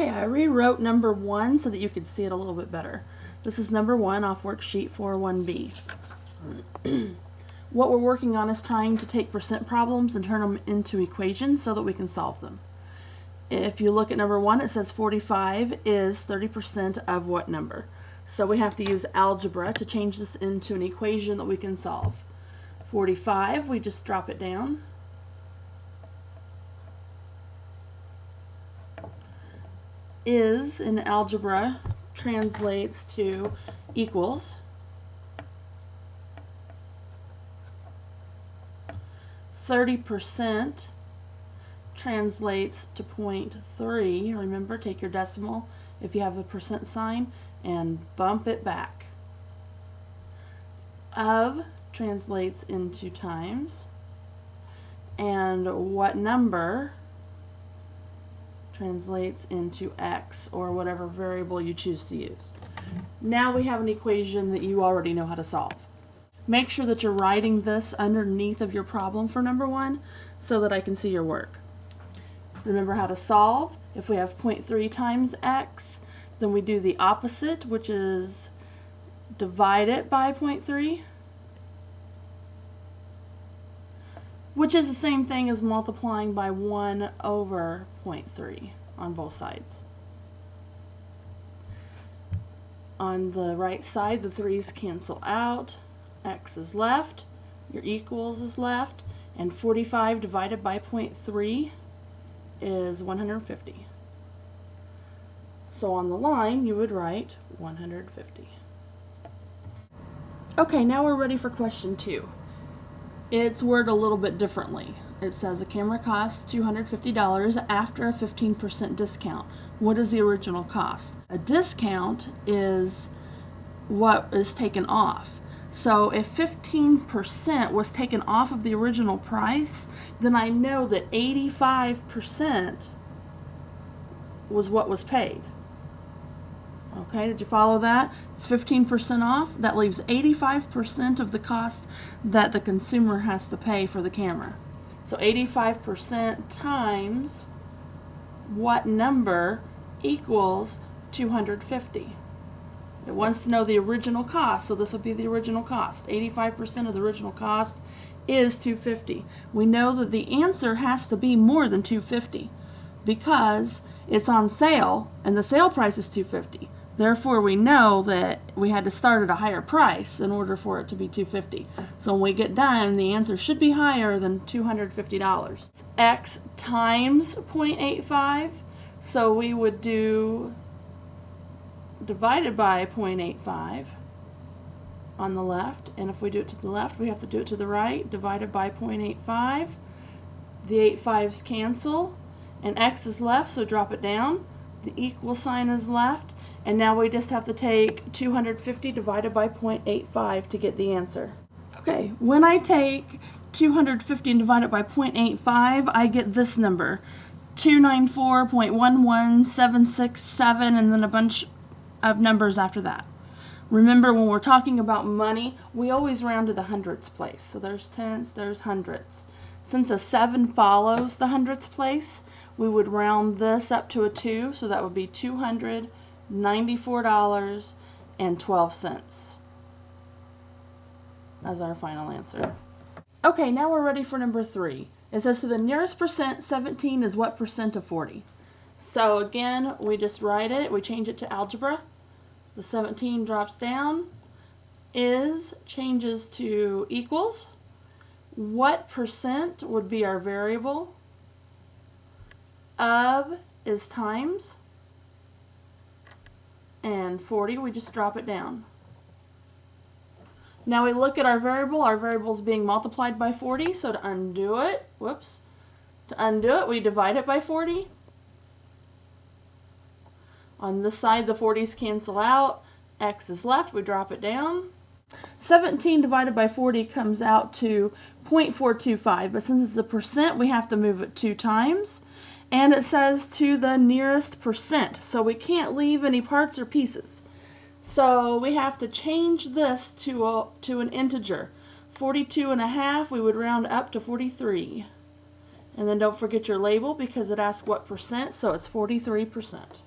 Okay, I rewrote number 1 so that you could see it a little bit better. This is number 1 off worksheet 4.1b. What we're working on is trying to take percent problems and turn them into equations so that we can solve them. If you look at number 1, it says 45 is 30% of what number? So we have to use algebra to change this into an equation that we can solve. 45, we just drop it down. Is in algebra translates to equals. 30% translates to 0.3. Remember, take your decimal if you have a percent sign and bump it back. Of translates into times. And what number translates into x, or whatever variable you choose to use. Now we have an equation that you already know how to solve. Make sure that you're writing this underneath of your problem for number 1 so that I can see your work. Remember how to solve. If we have 0.3 times x, then we do the opposite, which is divide it by 0.3, which is the same thing as multiplying by 1 over 0.3 on both sides. On the right side, the 3's cancel out. X is left, your equals is left, and 45 divided by 0.3 is 150. So on the line, you would write 150. Okay, now we're ready for question 2. It's worded a little bit differently. It says a camera costs $250 after a 15% discount. What is the original cost? A discount is what is taken off. So if 15% was taken off of the original price, then I know that 85% was what was paid. Okay, did you follow that? It's 15% off. That leaves 85% of the cost that the consumer has to pay for the camera. So 85% times what number equals 250. It wants to know the original cost, so this will be the original cost. 85% of the original cost is 250. We know that the answer has to be more than 250 because it's on sale and the sale price is 250. Therefore, we know that we had to start at a higher price in order for it to be 250. So when we get done, the answer should be higher than $250. It's x times 0.85, so we would do divided by 0.85 on the left, and if we do it to the left, we have to do it to the right. Divided by 0.85. The 8/5s cancel, and x is left, so drop it down. The equal sign is left, and now we just have to take 250 divided by 0.85 to get the answer. Okay, when I take 250 and divide it by 0.85, I get this number, 294.11767, and then a bunch of numbers after that. Remember, when we're talking about money, we always round to the hundredths place. So there's tenths, there's hundredths. Since a 7 follows the hundredths place, we would round this up to a 2, so that would be $294.12 as our final answer. Okay, now we're ready for number 3. It says to the nearest percent, 17 is what percent of 40? So again, we just write it, we change it to algebra. The 17 drops down, is changes to equals. What percent would be our variable? Of is times. And 40, we just drop it down. Now we look at our variable is being multiplied by 40, so to undo it, we divide it by 40. On this side, the 40s cancel out. X is left, we drop it down. 17 divided by 40 comes out to 0.425, but since it's a percent, we have to move it 2 times. And it says to the nearest percent, so we can't leave any parts or pieces. So we have to change this to an integer. 42.5, we would round up to 43. And then don't forget your label because it asks what percent, so it's 43%.